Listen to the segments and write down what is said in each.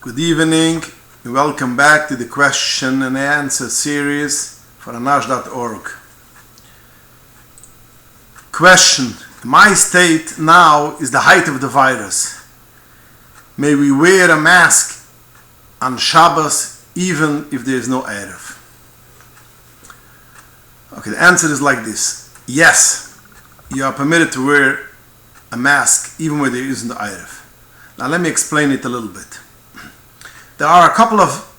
Good evening and welcome back to the question and answer series for anash.org. Question: my state now is the height of the virus. May we wear a mask on Shabbos even if there is no Erev? Okay, the answer is like this. Yes, you are permitted to wear a mask even when there isn't the Erev. Now let me explain it a little bit. There are a couple of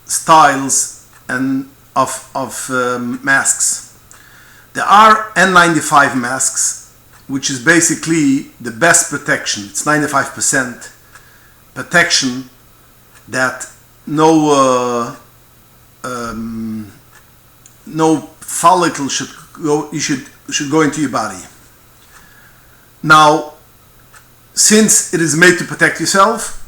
styles and of masks. There are N95 masks, which is basically the best protection. It's 95% protection that no follicle should go into your body. Now, since it is made to protect yourself,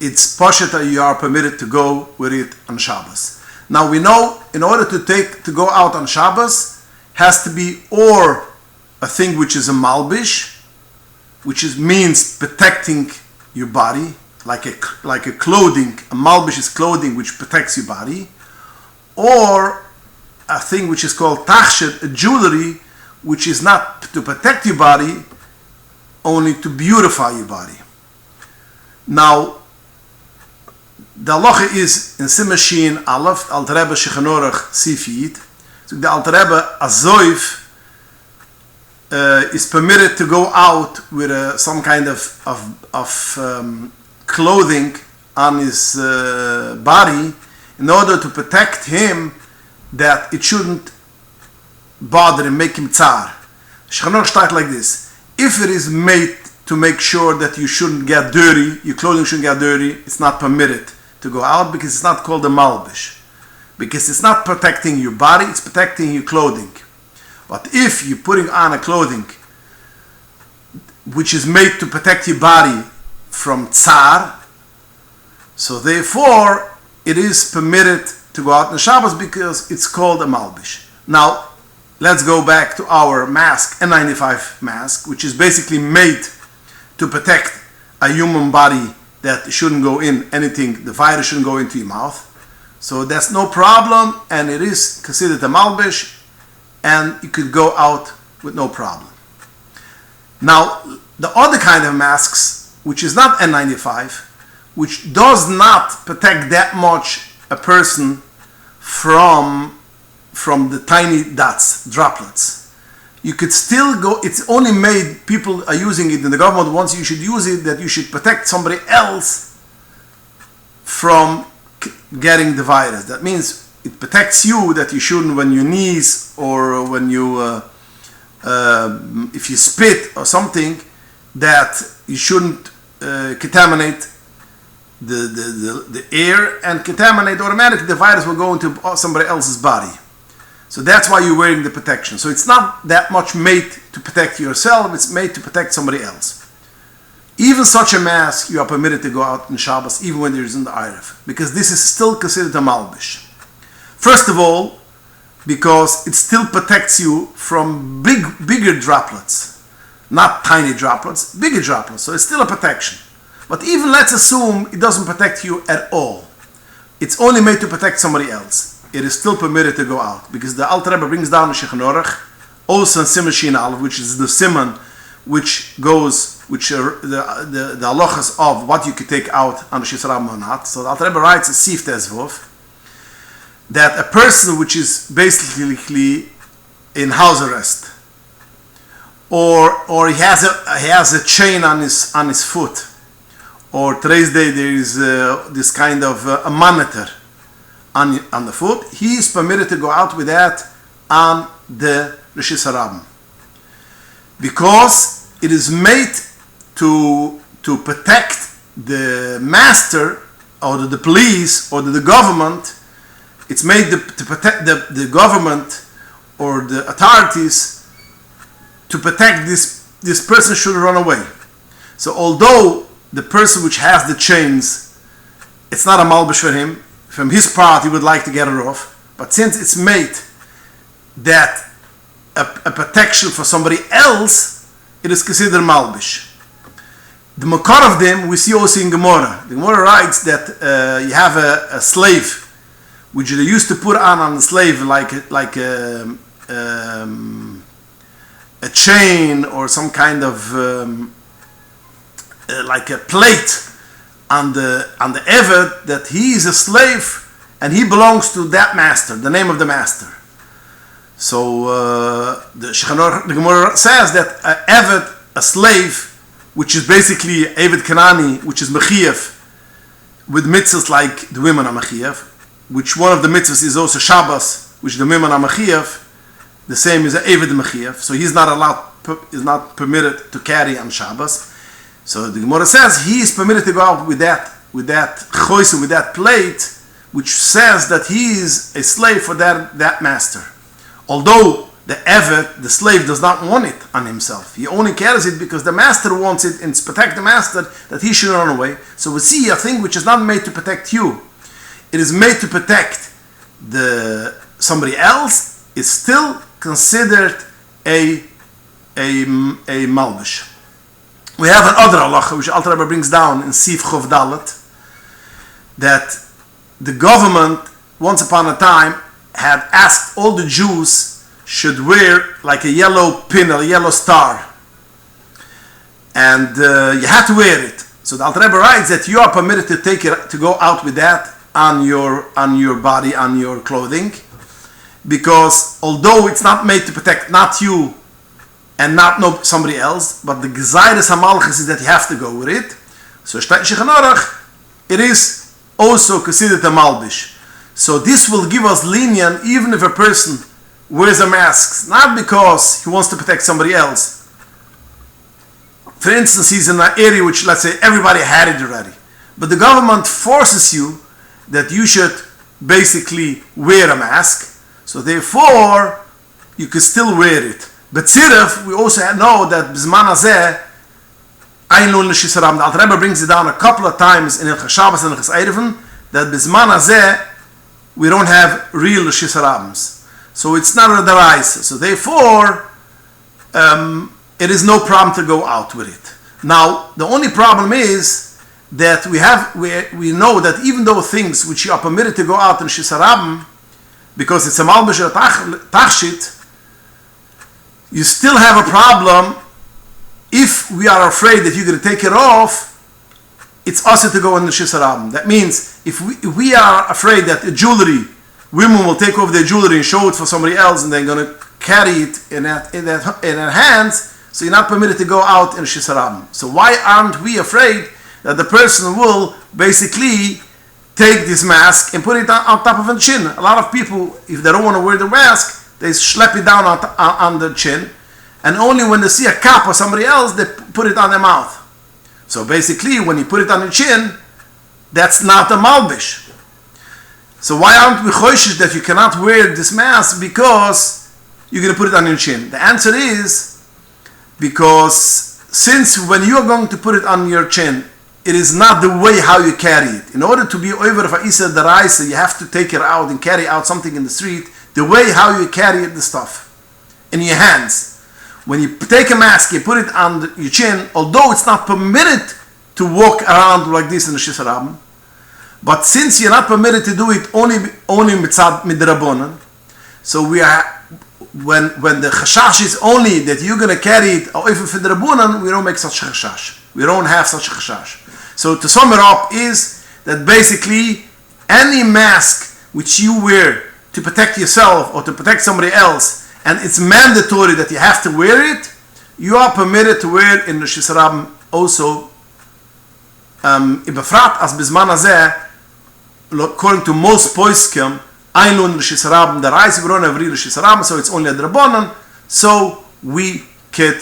it's posheta you are permitted to go with it on Shabbos. Now we know in order to go out on Shabbos has to be or a thing which is a malbish, which means protecting your body, like a clothing. A malbish is clothing which protects your body, or a thing which is called tachshed, a jewelry, which is not to protect your body, only to beautify your body. Now, the halacha is in Simmashin Alef, Alter Rebbe Shechanorach Sifid. So the Alter Rebbe Azoif is permitted to go out with some kind of clothing on his body in order to protect him, that it shouldn't bother him, make him tsar. Shechanorach starts like this: if it is made to make sure that you shouldn't get dirty, your clothing shouldn't get dirty, it's not permitted to go out, because it's not called a malbish, because it's not protecting your body, it's protecting your clothing. But if you're putting on a clothing which is made to protect your body from tsar, so therefore it is permitted to go out on Shabbos because it's called a malbish. Now let's go back to our mask, N95 mask, which is basically made to protect a human body, that shouldn't go in anything, the virus shouldn't go into your mouth. So that's no problem, and it is considered a malbish, and you could go out with no problem. Now, the other kind of masks, which is not N95, which does not protect that much a person from the tiny dots, droplets. You could still go, it's only made, people are using it, and the government wants you should use it, that you should protect somebody else from getting the virus. That means it protects you, that you shouldn't, when you sneeze or when you, if you spit or something, that you shouldn't contaminate the air, and contaminate automatically, the virus will go into somebody else's body. So that's why you're wearing the protection. So it's not that much made to protect yourself, it's made to protect somebody else. Even such a mask, you are permitted to go out on Shabbos, even when there isn't the Erev, because this is still considered a malbish. First of all, because it still protects you from bigger droplets, not tiny droplets, bigger droplets, so it's still a protection. But even let's assume it doesn't protect you at all. It's only made to protect somebody else. It is still permitted to go out, because the Alter Rebbe brings down the Shechanorach, also in Simmashin Alef, which is the simon, which are the halachas of what you could take out on the Shisram or not. So the Alter Rebbe writes a Sif Tezvov, that a person which is basically in house arrest, or he has a chain on his foot, or today's day there is this kind of a monitor on the foot, he is permitted to go out with that on the Rosh Hashanah, because it is made to protect the master, or the police, or the government. It's made to protect the government or the authorities, to protect this person should run away. So although the person which has the chains, it's not a malbish for him, from his part he would like to get it off, but since it's made that a protection for somebody else, it is considered malbish. The makar of them we see also in Gemara. The Gemara writes that you have a slave, which they used to put on the slave like a chain or some kind of like a plate on the eved, that he is a slave and he belongs to that master, the name of the master. So the Gemara says that eved, a slave, which is basically eved kanani, which is mechiyef, with mitzvahs like the women are mechiyef, which one of the mitzvahs is also Shabbos, which the women are mechiyef, the same is eved mechiyef. So he's not allowed, is not permitted to carry on Shabbos. So the Gemara says he is permitted to go out with that choice, with that plate, which says that he is a slave for that master. Although the eved, the slave, does not want it on himself. He only carries it because the master wants it, and to protect the master, that he should run away. So we see a thing which is not made to protect you. It is made to protect somebody else. It's still considered a malbish. We have another halacha which Alter Rebbe brings down in Sif Chov Dalet, that the government once upon a time had asked all the Jews should wear like a yellow pin or a yellow star, and you have to wear it. So the Alter Rebbe writes that you are permitted to take it, to go out with that on your body, on your clothing, because although it's not made to protect not you and not somebody else, but the Gezeiras HaMalchus is that you have to go with it. So it is also considered a malbish. So this will give us lenient even if a person wears a mask, not because he wants to protect somebody else. For instance, he's in an area which, let's say, everybody had it already, but the government forces you that you should basically wear a mask, so therefore you can still wear it. But tzirif, we also know that b'zman hazeh ein lo l'shis harabim. The Alter Rebbe brings it down a couple of times in Hilchos Shabbos and Hilchos Eiruvim that b'zman hazeh we don't have real l'shis harabims. So it's not a deraisa. So therefore, it is no problem to go out with it. Now, the only problem is that we know that even though things which you are permitted to go out in l'shis harabim, because it's a malbish or tachshit, you still have a problem if we are afraid that you're going to take it off. It's also to go in the l'shis harabim. That means if we are afraid that the jewelry, women will take off their jewelry and show it for somebody else, and they're going to carry it in their hands, so you're not permitted to go out in l'shis harabim. So why aren't we afraid that the person will basically take this mask and put it on top of the chin? A lot of people, if they don't want to wear the mask, they schlep it down on the chin, and only when they see a cap or somebody else, they put it on their mouth. So basically, when you put it on the chin, that's not a malbish. So why aren't we choishes that you cannot wear this mask because you're going to put it on your chin? The answer is because since when you are going to put it on your chin, it is not the way how you carry it. In order to be over for Isa Daraisa, you have to take it out and carry out something in the street. The way how you carry the stuff in your hands. When you take a mask, you put it on your chin, although it's not permitted to walk around like this in the l'shis harabim, but since you're not permitted to do it only mitzad midrabanan, so we are when the chashash is only that you're going to carry it or if it's midrabanan, we don't make such a chashash. We don't have such a chashash. So to sum it up is that basically any mask which you wear to protect yourself or to protect somebody else, and it's mandatory that you have to wear it, you are permitted to wear it in the l'shis harabim also. Ibefrat as bizman hazeh, according to most poskim, ein lo l'shis harabim, the rise we don't have real l'shis harabim, so it's only a drabanan, so we could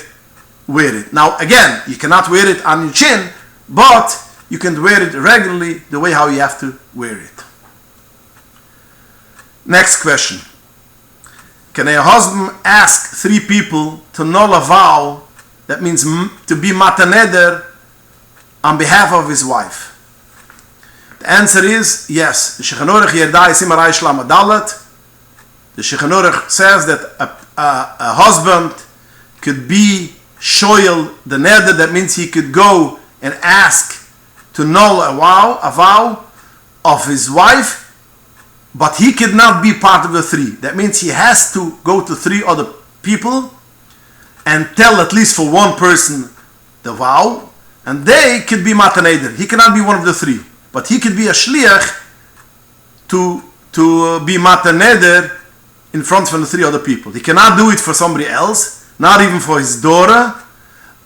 wear it. Now again, you cannot wear it on your chin, but you can wear it regularly the way how you have to wear it. Next question. Can a husband ask 3 people to null a vow, that means to be mataneder, on behalf of his wife? The answer is yes. The Shulchan Aruch Yerdai Simarai Shlam Adalet. The Shulchan Aruch says that a husband could be shoyel the neder, that means he could go and ask to null a vow of his wife, but he could not be part of the three. That means he has to go to three other people and tell at least for one person the vow, and they could be matar neder. He cannot be one of the three, but he could be a shliach to be matar neder in front of the three other people. He cannot do it for somebody else, not even for his daughter,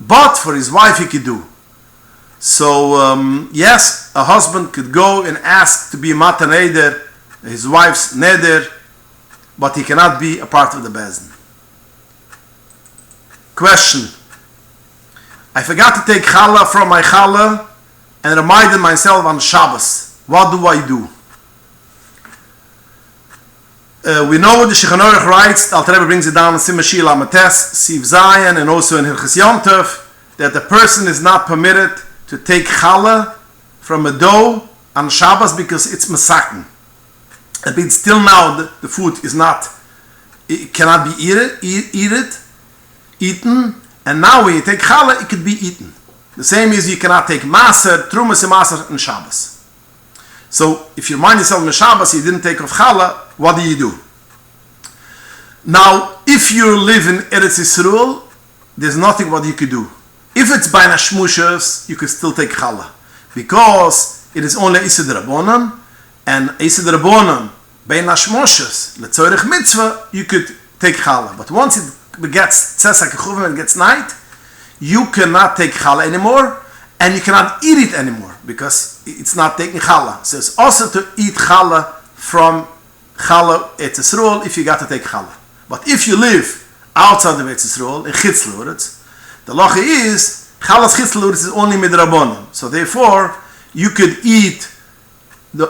but for his wife he could do. So yes, a husband could go and ask to be matar neder, his wife's neder, but he cannot be a part of the bezdin. Question: I forgot to take challah from my challah and reminded myself on Shabbos. What do I do? We know the Shulchan writes, the Alter Rebbe brings it down in Simashil Amates, Siv Zion, and also in Hilchos Yom Tov, that the person is not permitted to take challah from a dough on Shabbos because it's masakin. It means still now the food is not, it cannot be eaten, and now when you take challah, it could be eaten. The same is you cannot take maser, trumas and maser on Shabbos. So if you remind yourself on Shabbos you didn't take off challah, what do? Now, if you live in Eretz Yisrael, there's nothing what you could do. If it's by nashmushas, you could still take challah, because it is only Ised Rabbonon, and Ised Rabbonon by nashmushas letzorich mitzvah, you could take challah. But once it gets tzesach and gets night, you cannot take challah anymore, and you cannot eat it anymore because it's not taking challah. So it's also to eat challah from challah Eretz Yisrael if you got to take challah. But if you live outside of Eretz Yisrael in Chitz L'Uretz, the lacha is challas Chitz L'Uretz is only midrabanan. So therefore you could eat the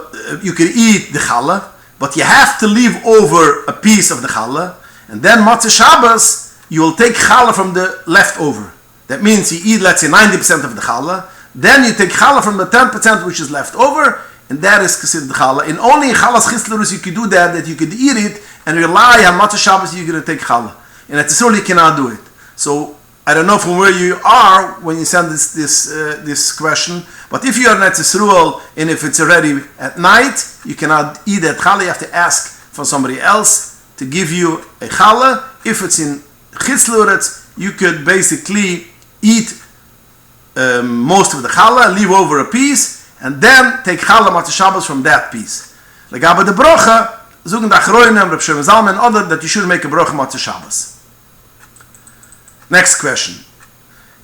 challah, but you have to leave over a piece of the challah, and then Matzah Shabbos you will take challah from the leftover. That means you eat, let's say, 90% of the challah, then you take challah from the 10% which is left over, and that is considered challah. And only in challas Chitz L'Uretz you could do that you could eat it and rely on Matzah Shabbos you're going to take challah. And at Yisrael you cannot do it. So I don't know from where you are when you send this question, but if you are in Yisrael and if it's already at night, you cannot eat that challah. You have to ask for somebody else to give you a challah. If it's in Chitz L'Uretz, you could basically eat most of the challah, leave over a piece, and then take challah Matzah Shabbos from that piece. Legabe de brocha, zogen the achronim, Reb Shimon Zalman, and other that you should make a brocha Matzah Shabbos. Next question: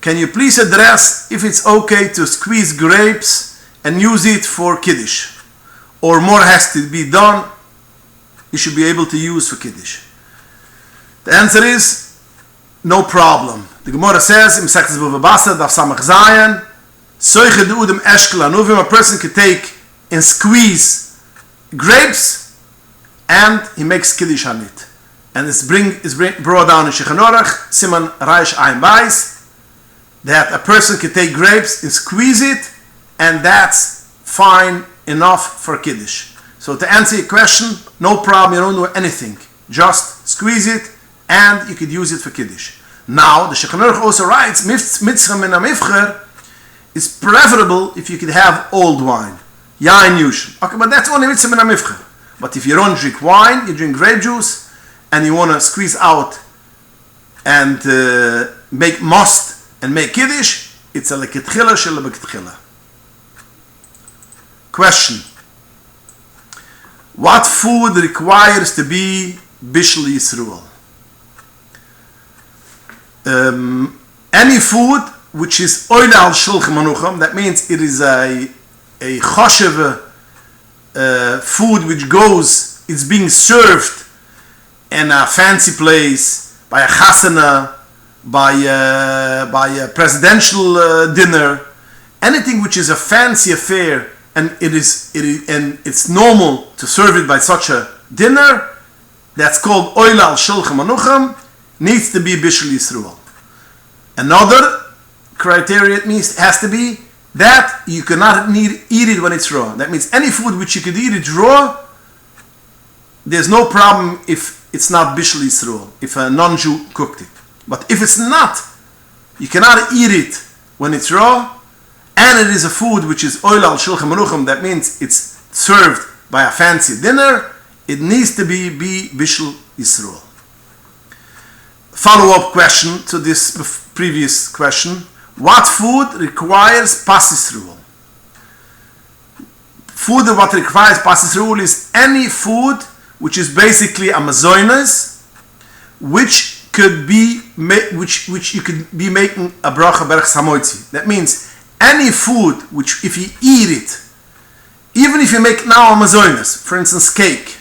can you please address if it's okay to squeeze grapes and use it for kiddush, or more has to be done? You should be able to use for kiddush. The answer is no problem. The Gemara says, a person can take and squeeze grapes and he makes kiddush on it. And it's brought down in Shulchan Aruch, Siman Reish Ayin Beis, that a person can take grapes and squeeze it, and that's fine enough for kiddush. So to answer your question, no problem, you don't do anything. Just squeeze it and you could use it for kiddush. Now, the Shulchan Aruch also writes, mitzvah min ha-mifcher is preferable if you could have old wine. Yain yushel. Okay, but that's only mitzvah min ha-mifcher. But if you don't drink wine, you drink grape juice, and you want to squeeze out and make must and make kiddush, it's a leketchila shel leketchila. Question: what food requires to be Bishul Yisrael? Any food which is oil al shulchan manucham, that means it is a choshev food which goes, it's being served in a fancy place, by a chasana, by a presidential dinner, anything which is a fancy affair, and it's normal to serve it by such a dinner, that's called oil al shulchan manucham, needs to be Bishul Yisrael. Another criteria has to be that you cannot eat it when it's raw. That means any food which you could eat it raw, there's no problem if it's not Bishul Yisrael, if a non-Jew cooked it. But if it's not, you cannot eat it when it's raw, and it is a food which is oil al shulchan aruchim, that means it's served by a fancy dinner, it needs to be Bishul Yisrael. Follow-up question to this previous question. What food requires Pas Yisrael? Food that requires Pas Yisrael is any food which is basically a mazoinas, which you could be making a bracha berach samoitzi. That means any food which, if you eat it, even if you make now a mazoinas, for instance cake,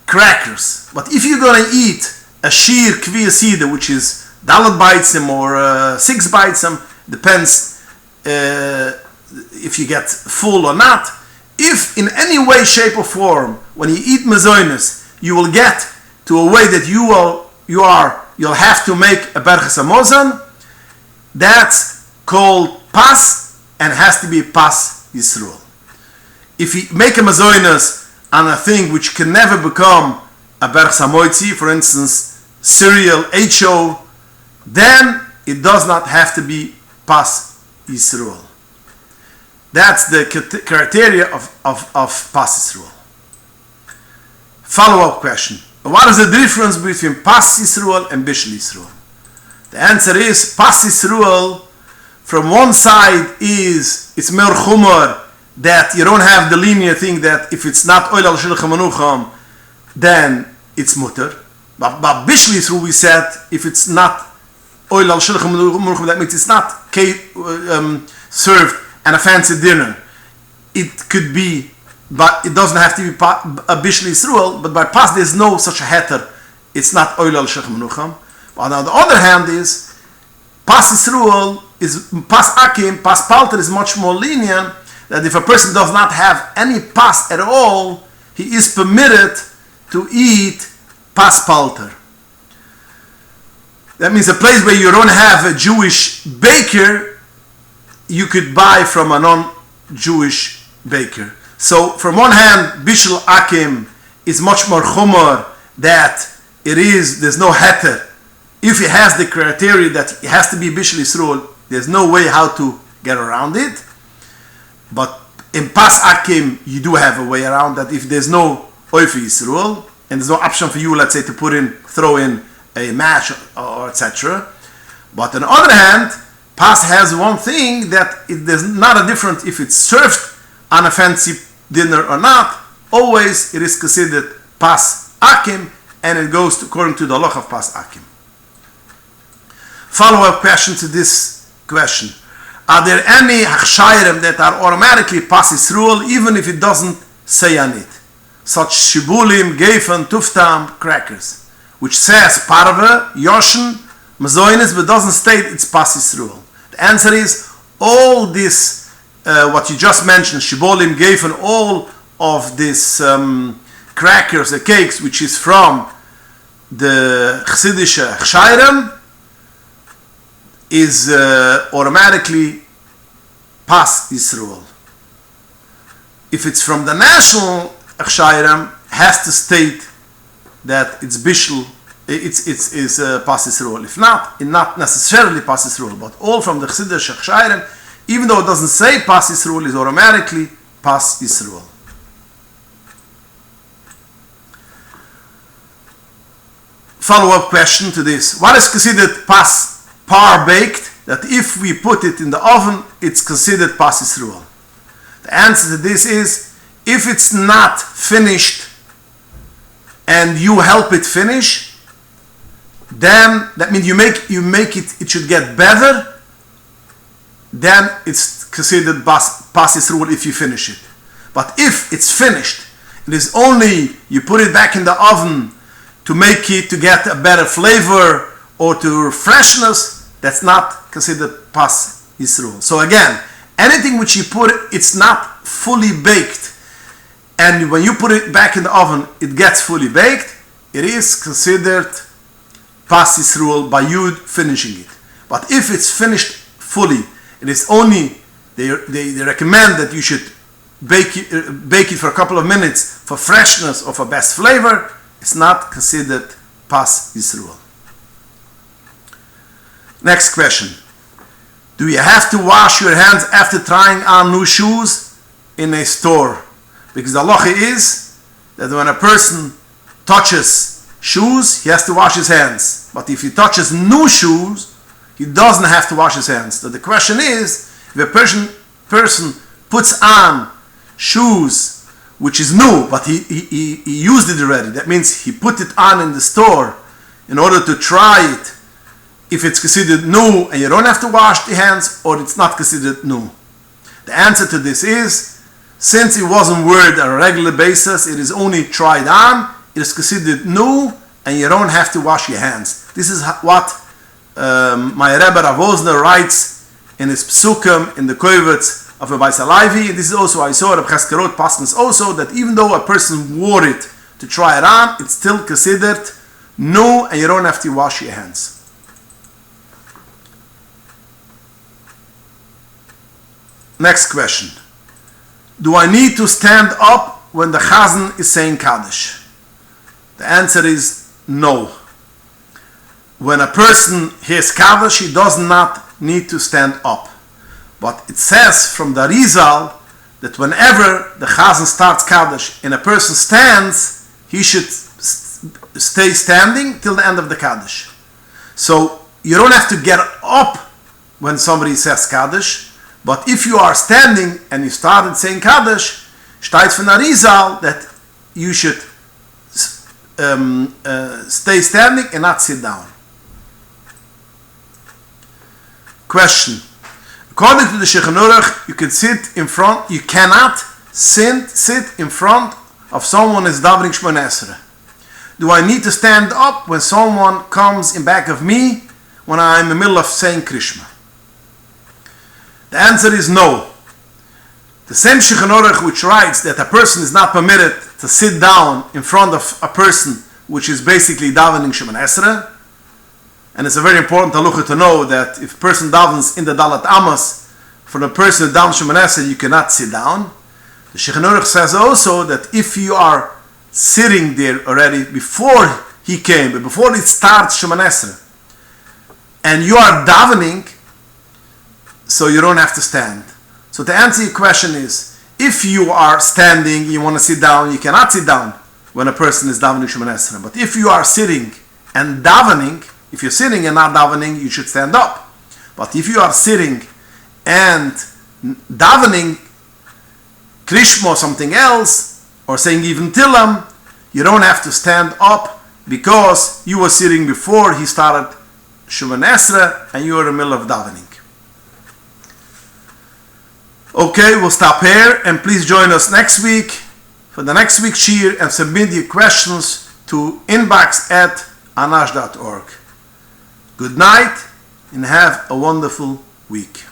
crackers, but if you're going to eat a shir kvi asida, which is dalat baitzim or 6 baitzim, depends if you get full or not. If in any way, shape or form, when you eat mazoinas, you will get to a way that you'll have to make a berachas hamozon, that's called pas and has to be pas Yisrael. If you make a mazoinas on a thing which can never become a berachas hamoitzi, for instance cereal, HO, then it does not have to be pas Yisrael. That's the criteria of pas Yisrael. Follow-up question. What is the difference between pas Yisrael and Bishul Yisrael? The answer is pas Yisrael, from one side it's mer chumar, that you don't have the linear thing that if it's not oil al shulchan aruchim, then it's mutter. But Bishul Yisrael, we said, if it's not oil al shulchan aruchim, that means it's not served and a fancy dinner. It could be, but it doesn't have to be a Bishul Yisrael, but by pas there's no such a heter, it's not oil al shulchan aruchim. But on the other hand is, pas Yisrael is, pas akim, pas palter is much more lenient, that if a person does not have any pas at all, he is permitted to eat pas palter. That means a place where you don't have a Jewish baker, you could buy from a non-Jewish baker. So from one hand, Bishul Akim is much more chumar, that there's no heter. If it has the criteria that it has to be Bishul Yisrael, there's no way how to get around it. But in Pas Akim, you do have a way around that. If there's no oil for Yisrael, and there's no option for you, let's say, to throw in a mash or etc. But on the other hand, Pas has one thing that there's not a difference if it's served on a fancy dinner or not. Always it is considered Pas Akim, and it goes according to the halacha of Pas Akim. Follow-up question to this question. Are there any הכשרים that are automatically Pas Yisrael even if it doesn't say on it? Such shibulim, gefen, tuftam, crackers, which says parve, yoshen, mazoinis, but doesn't state it's Pas Yisrael. The answer is all this, what you just mentioned, shibulim, gefen, all of this crackers, the cakes, which is from the chassidische הכשרים, is automatically Pas Yisrael. If it's from the national הכשרים, has to state that it's Bishul, it's Pas Yisrael. If not, it's not necessarily Pas Yisrael, but all from the Chassidish הכשרים, even though it doesn't say Pas Yisrael, is automatically Pas Yisrael. Follow-up question to this. What is considered Pas par baked, that if we put it in the oven, it's considered Pas Yisrael? The answer to this is, if it's not finished and you help it finish, then that means you make it should get better, then it's considered Pas Yisrael if you finish it. But if it's finished, it is only you put it back in the oven to make it to get a better flavor or to freshness, that's not considered Pas Yisrael. So again, anything which you put, it's not fully baked, and when you put it back in the oven, it gets fully baked, it is considered Pas Yisrael by you finishing it. But if it's finished fully, it is only, they recommend that you should bake it for a couple of minutes for freshness or for best flavor, it's not considered Pas Yisrael. Next question. Do you have to wash your hands after trying on new shoes in a store? Because the halacha is that when a person touches shoes, he has to wash his hands. But if he touches new shoes, he doesn't have to wash his hands. So the question is, if a person puts on shoes which is new, but he used it already, that means he put it on in the store in order to try it, if it's considered new and you don't have to wash the hands, or it's not considered new. The answer to this is, since it wasn't worn on a regular basis, it is only tried on, it is considered new, and you don't have to wash your hands. This is what my Rebbe Rav Osner writes in his Psukim in the Kovetz of Rabbi Salavi. This is also, I saw Reb Cheskerot Paskins also, that even though a person wore it to try it on, it's still considered new, and you don't have to wash your hands. Next question. Do I need to stand up when the chazan is saying Kaddish? The answer is no. When a person hears Kaddish, he does not need to stand up. But it says from the Rizal that whenever the chazan starts Kaddish and a person stands, he should stay standing till the end of the Kaddish. So you don't have to get up when somebody says Kaddish. But if you are standing and you started saying Kaddish, steht von Arizal that you should stay standing and not sit down. Question. According to the Shulchan, you can sit in front. You cannot sit in front of someone who is davening Shmoneh Esrei. Do I need to stand up when someone comes in back of me when I'm in the middle of saying Krishma? The answer is no. The same Shulchan Aruch which writes that a person is not permitted to sit down in front of a person which is basically davening Shmoneh Esrei, and it's a very important halacha to know that if a person davens in the Dalat Amos, for the person who davens Shmoneh Esrei, you cannot sit down. The Shulchan Aruch says also that if you are sitting there already before he came, but before it starts Shmoneh Esrei, and you are davening, so you don't have to stand. So to answer your question is, if you are standing, you want to sit down, you cannot sit down when a person is davening Shmoneh Esrei. But if you are sitting and davening, if you're sitting and not davening, you should stand up. But if you are sitting and davening Krishma or something else, or saying even Tilam, you don't have to stand up because you were sitting before he started Shmoneh Esrei and you were in the middle of davening. Okay, we'll stop here, and please join us next week for the next week's shiur, and submit your questions to inbox@anash.org. Good night and have a wonderful week.